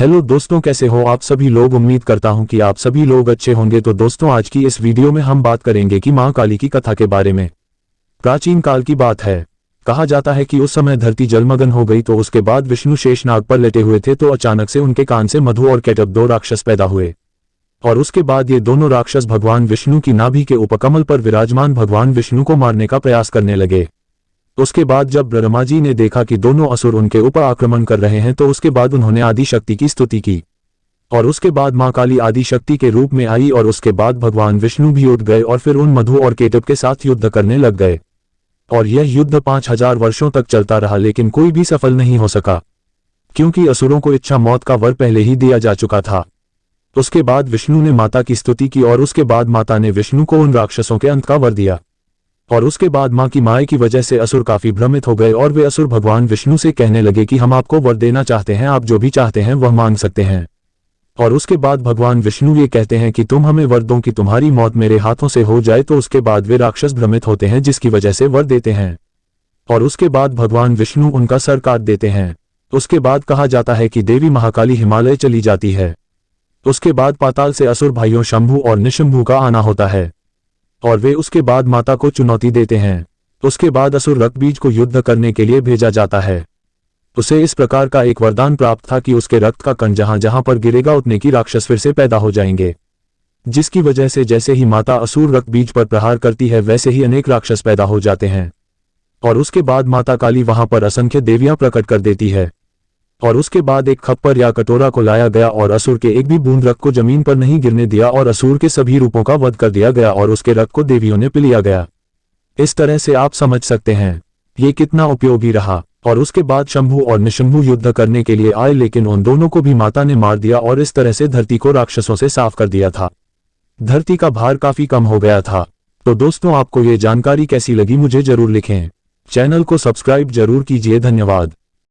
Hello दोस्तों, कैसे हो आप सभी लोग। उम्मीद करता हूं कि आप सभी लोग अच्छे होंगे। तो दोस्तों, आज की इस वीडियो में हम बात करेंगे कि मां काली की कथा के बारे में। प्राचीन काल की बात है। कहा जाता है कि उस समय धरती जलमग्न हो गई, तो उसके बाद विष्णु शेषनाग पर लेटे हुए थे, तो अचानक से उनके कान से मधु और केटभ दो राक्षस पैदा हुए। और उसके बाद ये दोनों राक्षस भगवान विष्णु की नाभि के उपकमल पर विराजमान भगवान विष्णु को मारने का प्रयास करने लगे। उसके बाद जब ब्रह्मा जी ने देखा कि दोनों असुर उनके ऊपर आक्रमण कर रहे हैं, तो उसके बाद उन्होंने आदि शक्ति की स्तुति की। और उसके बाद मां काली आदि शक्ति के रूप में आई, और उसके बाद भगवान विष्णु भी उठ गए और फिर उन मधु और केटभ के साथ युद्ध करने लग गए। और यह युद्ध 5000 वर्षों तक चलता रहा, लेकिन कोई भी सफल नहीं हो सका, क्योंकि असुरों को इच्छा मौत का वर पहले ही दिया जा चुका था। उसके बाद विष्णु ने माता की स्तुति की, और उसके बाद माता ने विष्णु को उन राक्षसों के अंत का वर दिया। और उसके बाद मां की माया की वजह से असुर काफी भ्रमित हो गए, और वे असुर भगवान विष्णु से कहने लगे कि हम आपको वर देना चाहते हैं, आप जो भी चाहते हैं वह मांग सकते हैं। और उसके बाद भगवान विष्णु ये कहते हैं कि तुम हमें वर दो कि तुम्हारी मौत मेरे हाथों से हो जाए। तो उसके बाद वे राक्षस भ्रमित होते हैं, जिसकी वजह से वर देते हैं। और उसके बाद भगवान विष्णु उनका सर काट देते हैं। उसके बाद कहा जाता है कि देवी महाकाली हिमालय चली जाती है। उसके बाद पाताल से असुर भाइयों शंभु और निशंभु का आना होता है, और वे उसके बाद माता को चुनौती देते हैं। उसके बाद असुर रक्तबीज को युद्ध करने के लिए भेजा जाता है। उसे इस प्रकार का एक वरदान प्राप्त था कि उसके रक्त का कण जहां जहां पर गिरेगा, उतने की राक्षस फिर से पैदा हो जाएंगे, जिसकी वजह से जैसे ही माता असुर रक्तबीज पर प्रहार करती है, वैसे ही अनेक राक्षस पैदा हो जाते हैं। और उसके बाद माता काली वहां पर असंख्य देवियां प्रकट कर देती है। और उसके बाद एक खप्पर या कटोरा को लाया गया, और असुर के एक भी बूंद रक्त को जमीन पर नहीं गिरने दिया, और असुर के सभी रूपों का वध कर दिया गया, और उसके रक्त को देवियों ने पी लिया गया। इस तरह से आप समझ सकते हैं ये कितना उपयोगी रहा। और उसके बाद शंभु और निशंभु युद्ध करने के लिए आए, लेकिन उन दोनों को भी माता ने मार दिया, और इस तरह से धरती को राक्षसों से साफ कर दिया था। धरती का भार काफी कम हो गया था। तो दोस्तों, आपको ये जानकारी कैसी लगी मुझे जरूर लिखें। चैनल को सब्सक्राइब जरूर कीजिए। धन्यवाद।